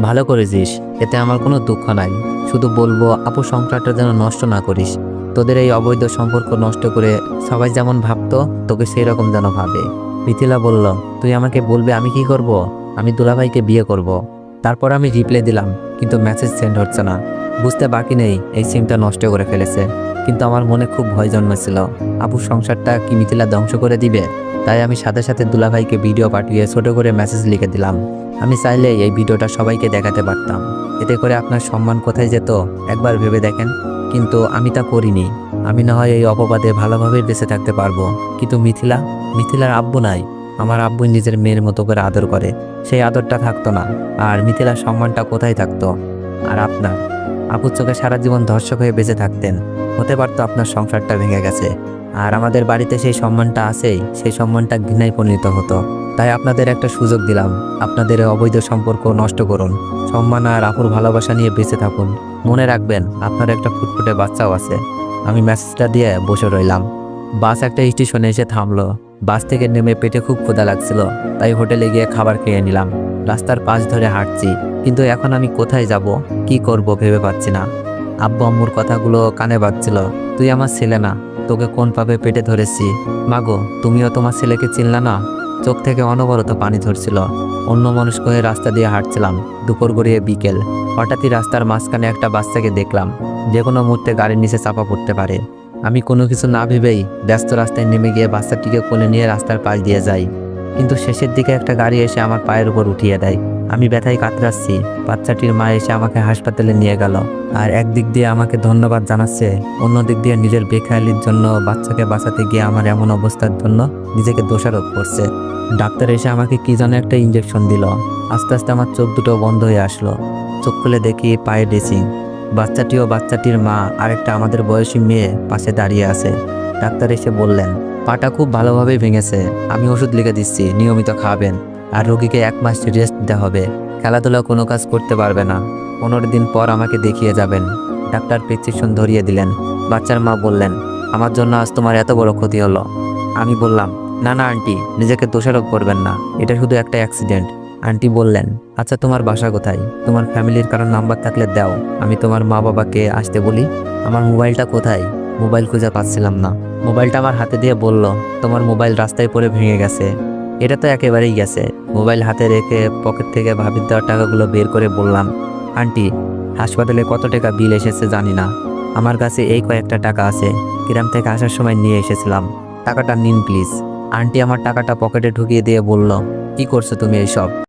ভালো করেছিস, এতে আমার কোনো দুঃখ নাই। শুধু বলবো আপু সংসারটা যেন নষ্ট না করিস। তোদের এই অবৈধ সম্পর্ক নষ্ট করে সবাই যেমন ভাবতো তোকে সেই রকম যেন ভাবে। মিথিলা বলল, তুই আমাকে বলবি আমি কি করব? আমি দুলাভাইকে বিয়ে করব। তারপর আমি রিপ্লাই দিলাম, কিন্তু মেসেজ সেন্ড হচ্ছে না। বুঝতে বাকি নেই এই সিমটা নষ্ট করে ফেলেছে। কিন্তু আমার মনে খুব ভয় জন্মেছিল, আপুর সংসারটা কি মিথিলা ধ্বংস করে দিবে। তাই আমি সাথে সাথে দুলাভাইকে ভিডিও পাঠিয়ে ছোট করে মেসেজ লিখে দিলাম। আমি চাইলে এই ভিডিওটা সবাইকে দেখাতে পারতাম, এতে করে আপনার সম্মান কোথায় যেত একবার ভেবে দেখেন। কিন্তু আমি তা করিনি। আমি না হয় এই অপবাদে ভালোভাবে বেঁচে থাকতে পারবো, কিন্তু মিথিলার আব্বু নাই। আমার আব্বু নিজের মেয়ের মতো করে আদর করে, সেই আদরটা থাকতো না। আর মিথিলার সম্মানটা কোথায় থাকতো? আর আপনার আপুর চোখে সারা জীবন ধর্ষক হয়ে বেঁচে থাকতেন। হতে পারতো আপনার সংসারটা ভেঙে গেছে, আর আমাদের বাড়িতে সেই সম্মানটা আছেই, সেই সম্মানটা ঘৃণায় পরিণত হতো। তাই আপনাদের একটা সুযোগ দিলাম, আপনাদের এই অবৈধ সম্পর্ক নষ্ট করুন, সম্মান আর আপুর ভালোবাসা নিয়ে বেঁচে থাকুন। মনে রাখবেন আপনার একটা ফুটফুটে বাচ্চাও আছে। আমি মেসেজটা দিয়ে বসে রইলাম। বাস একটা স্টেশনে এসে থামলো। বাস থেকে নেমে পেটে খুব ক্ষুধা লাগছিল, তাই হোটেলে গিয়ে খাবার খেয়ে নিলাম। রাস্তার পাশ ধরে হাঁটছি, কিন্তু এখন আমি কোথায় যাব, কি করব ভেবে পাচ্ছি না। আব্বু আম্মুর কথাগুলো কানে বাজছিল, তুই আমার ছেলে না, তোকে কোন পাবে পেটে ধরেছি। মাগো, তুমিও তোমার ছেলেকে চিনলা না? চোখ থেকে অনবরত পানি ধরছিল। অন্য মানুষ হয়ে রাস্তা দিয়ে হাঁটছিলাম। দুপুর গড়িয়ে বিকেল। হঠাৎই রাস্তার মাঝখানে একটা বাচ্চাকে দেখলাম, যে কোনো মুহূর্তে গাড়ির নিচে চাপা পড়তে পারে। আমি কোনো কিছু না ভেবেই ব্যস্ত রাস্তায় নেমে গিয়ে বাচ্চাটিকে কোলে নিয়ে রাস্তার পাশ দিয়ে যাই। কিন্তু শেষের দিকে একটা গাড়ি এসে আমার পায়ের উপর উঠিয়ে দেয়। আমি ব্যথায় কাতরাচ্ছি। বাচ্চাটির মা এসে আমাকে হাসপাতালে নিয়ে গেল, আর একদিক দিয়ে আমাকে ধন্যবাদ জানাচ্ছে, অন্য দিক দিয়ে নিজের বেখেয়ালির জন্য বাচ্চাকে বাঁচাতে গিয়ে আমার এমন অবস্থার জন্য নিজেকে দোষারোপ করছে। ডাক্তার এসে আমাকে কি যেন একটা ইঞ্জেকশন দিল। আস্তে আস্তে আমার চোখ দুটো বন্ধ হয়ে আসলো। চোখ খুলে দেখি পায়ে ড্রেসিং। বাচ্চাটি ও বাচ্চাটির মা আরেকটা আমাদের বয়সী মেয়ে পাশে দাঁড়িয়ে আছে। ডাক্তার এসে বললেন, পাটা খুব ভালোভাবেই ভেঙেছে, আমি ওষুধ লিখে দিচ্ছি, নিয়মিত খাবেন। আর রোগীকে 1 মাস রেস্ট দিতে হবে। খেলাধুলা কোনো কাজ করতে পারবে না। 15 দিন পর আমাকে দেখিয়ে যাবেন। ডাক্তার প্রেসক্রিপশন ধরিয়ে দিলেন। বাচ্চার মা বললেন, আমার জন্য আজ তোমার এত বড় ক্ষতি হলো। আমি বললাম, না না আন্টি, নিজেকে দোষারোপ করবেন না, এটা শুধু একটা অ্যাক্সিডেন্ট। আন্টি বললেন, আচ্ছা তোমার বাসা কোথায়? তোমার ফ্যামিলির কারোর নাম্বার থাকলে দাও, আমি তোমার মা বাবাকে আসতে বলি। আমার মোবাইলটা কোথায়? মোবাইল খুঁজে পাচ্ছিলাম না। মোবাইলটা আমার হাতে দিয়ে বলল, তোমার মোবাইল রাস্তায় পড়ে ভেঙে গেছে। এটা তো একেবারেই গেছে। মোবাইল হাতে রেখে পকেট থেকে ভাবির দেওয়ার টাকাগুলো বের করে বললাম, আন্টি, হাসপাতালে কত টাকা বিল এসেছে জানি না, আমার কাছে এই কয়েকটা টাকা আছে, গ্রাম থেকে আসার সময় নিয়ে এসেছিলাম, টাকাটা নিন প্লিজ। আন্টি আমার টাকাটা পকেটে ঢুকিয়ে দিয়ে বলল, কি করছো তুমি এইসব?